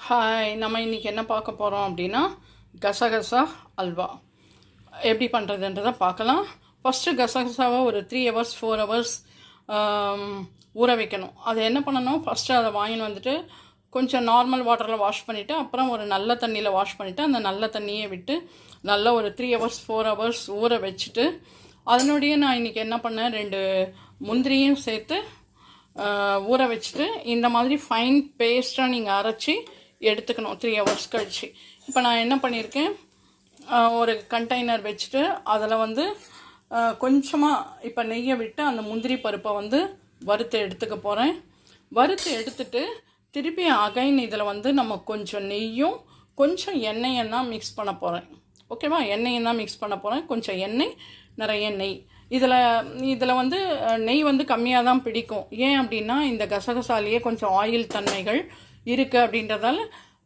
Hi, நம்ம இன்றைக்கி என்ன பார்க்க போகிறோம் அப்படின்னா கசகசா அல்வா எப்படி பண்ணுறதுன்றதை பார்க்கலாம். ஃபஸ்ட்டு கசகசாவை ஒரு 3 hours 4 hours ஊற வைக்கணும். அதை என்ன பண்ணணும், ஃபஸ்ட்டு அதை வாங்கின்னு வந்துட்டு கொஞ்சம் நார்மல் வாட்டரில் வாஷ் பண்ணிவிட்டு அப்புறம் ஒரு நல்ல தண்ணியில் வாஷ் பண்ணிவிட்டு அந்த நல்ல தண்ணியை விட்டு நல்லா ஒரு 3 hours 4 hours ஊற வச்சுட்டு அதனுடைய நான் இன்றைக்கி என்ன பண்ணேன், 2 முந்திரியும் சேர்த்து ஊற வச்சுட்டு இந்த மாதிரி ஃபைன் பேஸ்ட்டாக நீங்கள் அரைச்சி எடுத்துக்கணும் 3 hours கழிச்சு. இப்போ நான் என்ன பண்ணியிருக்கேன், ஒரு கண்டெய்னர் வச்சுட்டு அதில் வந்து கொஞ்சமாக இப்போ நெய்யை விட்டு அந்த முந்திரி பருப்பை வந்து வறுத்து எடுத்துக்க போகிறேன். வறுத்து எடுத்துட்டு திருப்பி அகைன் இதில் வந்து நம்ம கொஞ்சம் நெய்யும் கொஞ்சம் எண்ணெயும் தான் மிக்ஸ் பண்ண போகிறேன். ஓகேவா, எண்ணெயும் தான் மிக்ஸ் பண்ண போகிறேன். கொஞ்சம் எண்ணெய், நிறைய நெய். இதில் வந்து நெய் வந்து கம்மியாக தான் பிடிக்கும். ஏன் அப்படின்னா இந்த கசகசாலேயே கொஞ்சம் ஆயில் தன்மைகள் இருக்குது அப்படின்றதால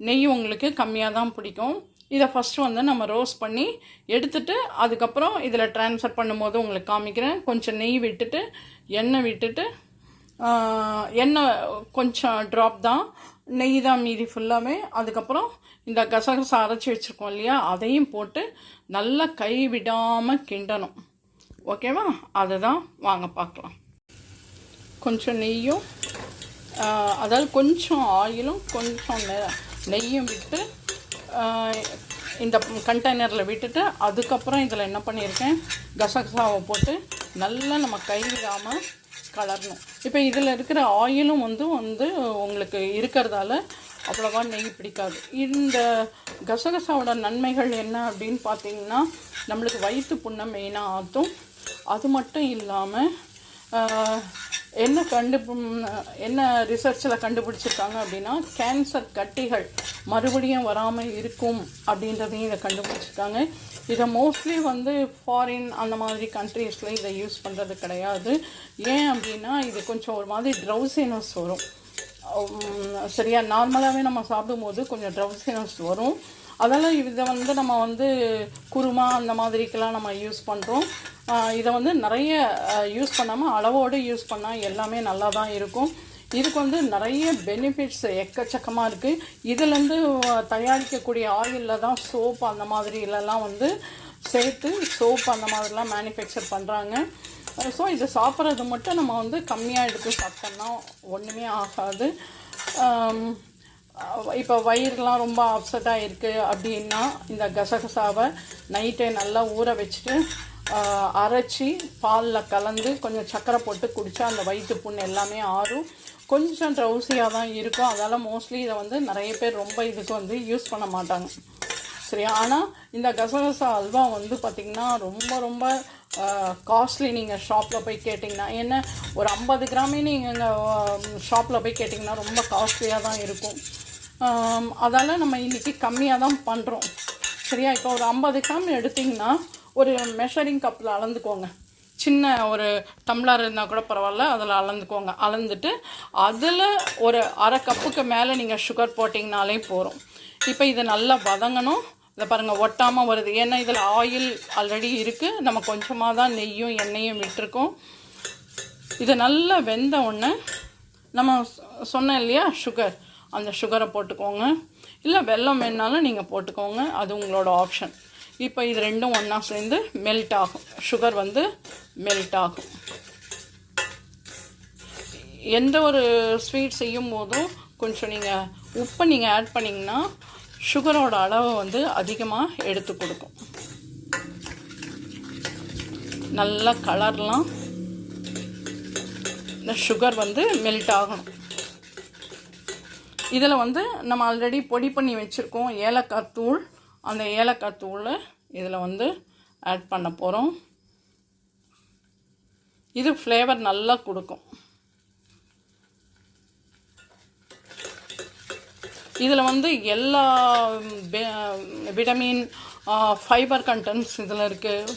நெய் உங்களுக்கு கம்மியாக தான் பிடிக்கும். இதை ஃபஸ்ட்டு வந்து நம்ம ரோஸ்ட் பண்ணி எடுத்துட்டு அதுக்கப்புறம் இதில் ட்ரான்ஸ்ஃபர் பண்ணும்போது உங்களுக்கு காமிக்கிறேன். கொஞ்சம் நெய் விட்டுட்டு எண்ணெய் விட்டுட்டு எண்ணெய் கொஞ்சம் ட்ராப் தான், நெய் தான் மீதி ஃபுல்லாகவே. அதுக்கப்புறம் இந்த கசகசா அரைச்சி வச்சுருக்கோம் இல்லையா, அதையும் போட்டு நல்லா கை விடாமல் கிண்டணும். ஓகேவா, அதை தான் வாங்க பார்க்கலாம். கொஞ்சம் நெய்யும் அதாவது கொஞ்சம் ஆயிலும் கொஞ்சம் நெய்யும் விட்டு இந்த கண்டெய்னரில் விட்டுட்டு அதுக்கப்புறம் இதில் என்ன பண்ணியிருக்கேன், கசகசாவை போட்டு நல்லா நம்ம கை விடாமல் கலரணும். இப்போ இதில் இருக்கிற ஆயிலும் வந்து உங்களுக்கு இருக்கிறதால அவ்வளோவா நெய் பிடிக்காது. இந்த கசகசாவோட நன்மைகள் என்ன அப்படின்னு பார்த்தீங்கன்னா, நம்மளுக்கு வயிற்று புண்ணை மெயினாக ஆற்றும். அது மட்டும் இல்லாமல் என்ன ரிசர்ச்சில் கண்டுபிடிச்சிருக்காங்க அப்படின்னா, கேன்சர் கட்டிகள் மறுபடியும் வராமல் இருக்கும் அப்படின்றதையும் இதை கண்டுபிடிச்சிருக்காங்க. இதை மோஸ்ட்லி வந்து ஃபாரின் அந்த மாதிரி கண்ட்ரீஸில் இதை யூஸ் பண்ணுறது கிடையாது. ஏன் அப்படின்னா இது கொஞ்சம் ஒரு மாதிரி ட்ரௌசினஸ் வரும். சரியா, நார்மலாகவே நம்ம சாப்பிடும்போது கொஞ்சம் ட்ரௌசினஸ் வரும். அதெல்லாம் இதை வந்து நம்ம வந்து குருமா அந்த மாதிரிக்கெல்லாம் நம்ம யூஸ் பண்ணுறோம். இதை வந்து நிறைய யூஸ் பண்ணாமல் அளவோடு யூஸ் பண்ணால் எல்லாமே நல்லா தான் இருக்கும். இதுக்கு வந்து நிறைய பெனிஃபிட்ஸ் எக்கச்சக்கமாக இருக்குது. இதிலேருந்து தயாரிக்கக்கூடிய ஆயிலில் தான் சோப் அந்த மாதிரிலலாம் வந்து சேர்த்து சோப் அந்த மாதிரிலாம் மேனுஃபேக்சர் பண்ணுறாங்க. ஸோ இதை சாப்பிட்றது மட்டும் நம்ம வந்து கம்மியாக எடுத்து சாப்பிட்டோம்னா ஒன்றுமே ஆகாது. இப்போ வயிறுலாம் ரொம்ப அப்செட்டாக இருக்குது அப்படின்னா இந்த கசகசாவை நைட்டே நல்லா ஊற வச்சுட்டு அரைச்சி பாலில் கலந்து கொஞ்சம் சர்க்கரை போட்டு குடித்தா அந்த வயிற்று புண்ணு எல்லாமே ஆறும். கொஞ்சம் ட்ரௌசியாக தான் இருக்கும். அதால் மோஸ்ட்லி இதை வந்து நிறைய பேர் ரொம்ப இதுக்கு வந்து யூஸ் பண்ண மாட்டாங்க. சரியா, ஆனால் இந்த கசகசா அல்வா வந்து பார்த்திங்கன்னா ரொம்ப ரொம்ப காஸ்ட்லி. நீங்கள் ஷாப்பில் போய் கேட்டிங்கன்னா, என்ன ஒரு 50 கிராமே நீங்கள் ஷாப்பில் போய் கேட்டிங்கன்னா ரொம்ப காஸ்ட்லியாக தான் இருக்கும். அதால் நம்ம இன்றைக்கி கம்மியாக தான் பண்ணுறோம். சரியா, இப்போ ஒரு 50 கிராம் எடுத்திங்கன்னா ஒரு மெஷரிங் கப்பில் அளந்துக்கோங்க. சின்ன ஒரு டம்ளர் இருந்தால் கூட பரவாயில்ல, அதில் அளந்துக்கோங்க. அளந்துட்டு அதில் ஒரு அரை கப்புக்கு மேலே நீங்கள் சுகர் போட்டிங்கனாலே போகிறோம். இப்போ இதை நல்லா வதங்கணும். இதை பாருங்கள், ஒட்டாமல் வருது. ஏன்னா இதில் ஆயில் ஆல்ரெடி இருக்குது, நம்ம கொஞ்சமாக தான் நெய்யும் எண்ணெயும் விட்டுருக்கோம். இது நல்லா வெந்த உடனே நம்ம சொன்னோம் இல்லையா சுகர், அந்த சுகரை போட்டுக்கோங்க. இல்லை வெல்லம் வேணாலும் நீங்கள் போட்டுக்கோங்க, அது உங்களோட ஆப்ஷன். இப்போ இது ரெண்டும் ஒன்றா சேர்ந்து மெல்ட் ஆகும். சுகர் வந்து மெல்ட் ஆகும். எந்த ஒரு ஸ்வீட் செய்யும் போதும் கொஞ்சம் நீங்கள் உப்பை நீங்கள் ஆட் பண்ணிங்கன்னா சுகரோட அளவை வந்து அதிகமாக எடுத்து கொடுக்கும். நல்லா கலர்லாம் இந்த சுகர் வந்து மெல்ட் ஆகணும். இதில் வந்து நம்ம ஆல்ரெடி பொடி பண்ணி வச்சுருக்கோம் ஏலக்காய் தூள். அந்த ஏலக்காய் தூளை இதில் வந்து ஆட் பண்ண போகிறோம். இது ஃப்ளேவர் நல்லா கொடுக்கும். இதில் வந்து எல்லா விட்டமின் ஃபைபர் கண்டென்ட்ஸ் இதில் இருக்குது.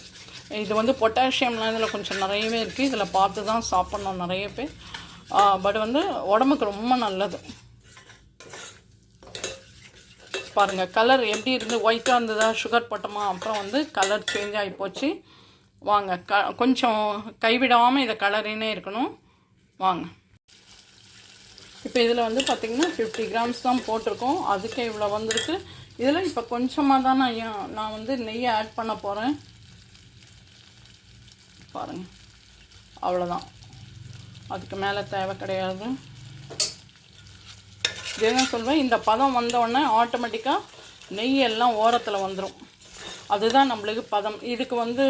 இது வந்து பொட்டாசியம்லாம் இதில் கொஞ்சம் நிறையவே இருக்குது. இதில் பார்த்து தான் சாப்பிட்ணும் நிறைய பேர். பட் வந்து உடம்புக்கு ரொம்ப நல்லது. பாருங்கள், கலர் எப்படி இருந்து ஒயிட்டாக இருந்ததா, சுகர் போட்டோமா, அப்புறம் வந்து கலர் சேஞ்ச் ஆகி போச்சு. வாங்க, கொஞ்சம் கைவிடாமல் இதை கலரினே இருக்கணும். வாங்க, இப்போ இதில் வந்து பார்த்திங்கன்னா 50 கிராம்ஸ் தான் போட்டிருக்கோம். அதுக்கே இவ்வளோ வந்திருக்கு. இதில் இப்போ கொஞ்சமாக தான் நான் வந்து நெய்யை ஆட் பண்ண போகிறேன். பாருங்கள், அவ்வளோதான், அதுக்கு மேலே தேவை கிடையாது. இதே தான் சொல்வேன், இந்த பதம் வந்தோடனே ஆட்டோமேட்டிக்காக நெய் எல்லாம் ஓரத்தில் வந்துடும். அதுதான் நம்மளுக்கு பதம். இதுக்கு வந்து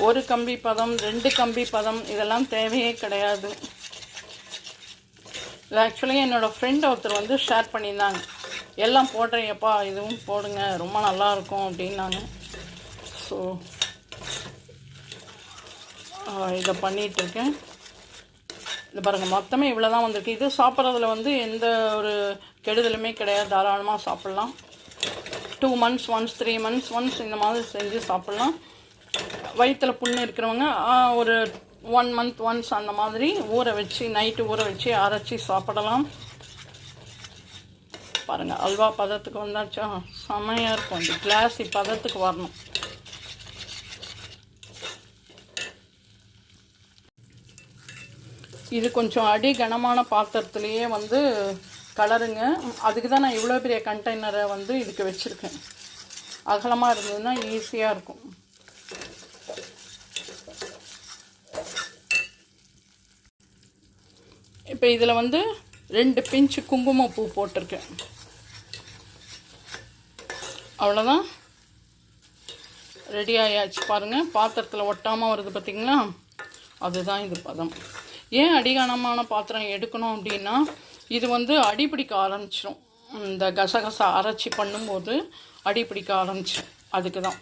1 கம்பி பதம், 2 கம்பி பதம் இதெல்லாம் தேவையே கிடையாது. இது ஆக்சுவலி என்னோடய ஃப்ரெண்ட் ஒருத்தர் வந்து ஷேர் பண்ணியிருந்தாங்க, எல்லாம் போடுறேன்ப்பா இதுவும் போடுங்க ரொம்ப நல்லாயிருக்கும் அப்படின்னாங்க. ஸோ இதை பண்ணிகிட்ருக்கேன். இது பாருங்கள், மொத்தமே இவ்வளோ தான் வந்திருக்கு. இது சாப்பிட்றதுல வந்து எந்த ஒரு கெடுதலுமே கிடையாது, தாராளமாக சாப்பிட்லாம். 2 months ஒன்ஸ் 3 months ஒன்ஸ் இந்த மாதிரி செஞ்சு சாப்பிட்லாம். வயிற்றில் புண்ணு இருக்கிறவங்க ஒரு 1 month ஒன்ஸ் அந்த மாதிரி ஊற வச்சு, நைட்டு ஊற வச்சு அரைச்சி சாப்பிடலாம். பாருங்கள், அல்வா பதத்துக்கு வந்தாச்சா, செமையாக இருக்கும். இந்த கிளாஸி பதத்துக்கு வரணும். இது கொஞ்சம் அடி கனமான பாத்திரத்துலேயே வந்து கலருங்க. அதுக்கு தான் நான் இவ்வளோ பெரிய கண்டெய்னரை வந்து இதுக்கு வச்சுருக்கேன். அகலமாக இருந்ததுன்னா ஈஸியாக இருக்கும். இப்போ இதில் வந்து 2 பிஞ்சு குங்குமப்பூ போட்டிருக்கேன். அவ்வளோதான், ரெடி ஆயாச்சு. பாருங்கள், பாத்திரத்தில் ஒட்டாமல் வருது பார்த்திங்களா, அதுதான் இது பதம். ஏன் அடிகனமான பாத்திரம் எடுக்கணும் அப்படின்னா, இது வந்து அடிப்பிடிக்க ஆரம்பிச்சிடும். இந்த கசகசா அரைச்சி பண்ணும்போது அடிப்பிடிக்க ஆரம்பிச்சிடும், அதுக்கு தான்.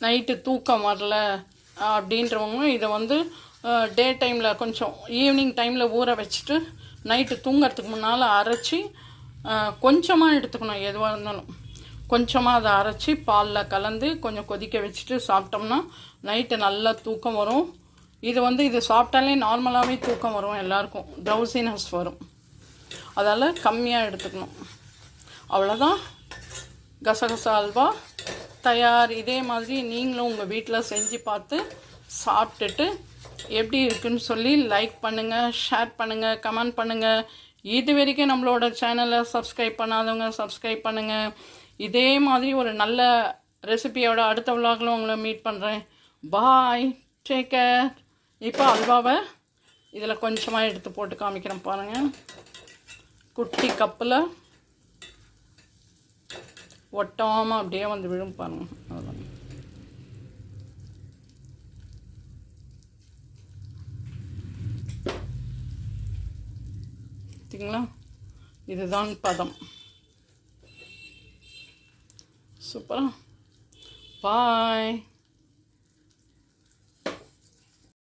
நைட்டு தூக்கம் வரல அப்படின்றவங்க இதை வந்து டே டைமில் கொஞ்சம் ஈவினிங் டைமில் ஊற வச்சுட்டு நைட்டு தூங்கிறதுக்கு முன்னால் அரைச்சி கொஞ்சமாக எடுத்துக்கணும். எதுவாக இருந்தாலும் கொஞ்சமாக அதை அரைச்சி பாலில் கலந்து கொஞ்சம் கொதிக்க வச்சுட்டு சாப்பிட்டோம்னா நைட்டு நல்லா தூக்கம் வரும். இது வந்து இது சாப்பிட்டாலே நார்மலாகவே தூக்கம் வரும், எல்லாருக்கும் ட்ரௌசினஸ் வரும். அதால் கம்மியாக எடுத்துக்கணும். அவ்வளோதான், கசகசா அல்வா தயார். இதே மாதிரி நீங்களும் உங்கள் வீட்டில் செஞ்சு பார்த்து சாப்பிட்டுட்டு எப்படி இருக்குன்னு சொல்லி லைக் பண்ணுங்கள், ஷேர் பண்ணுங்கள், கமெண்ட் பண்ணுங்கள். இது வரைக்கும் நம்மளோட சேனலை சப்ஸ்கிரைப் பண்ணாதவங்க சப்ஸ்கிரைப் பண்ணுங்கள். இதே மாதிரி ஒரு நல்ல ரெசிபியோட அடுத்த விலாகில் உங்களை மீட் பண்ணுறேன். பாய், டேக் கேர். இப்போ அல்வாவை இதில் கொஞ்சமாக எடுத்து போட்டு காமிக்கிறேன் பாருங்கள். குட்டி கப்பில் ஒட்டாமல் அப்படியே வந்து விழும் பாருங்கள். அவ்வளோதான். பார்த்தீங்களா, இதுதான் பதம். சூப்பரா. பாய்.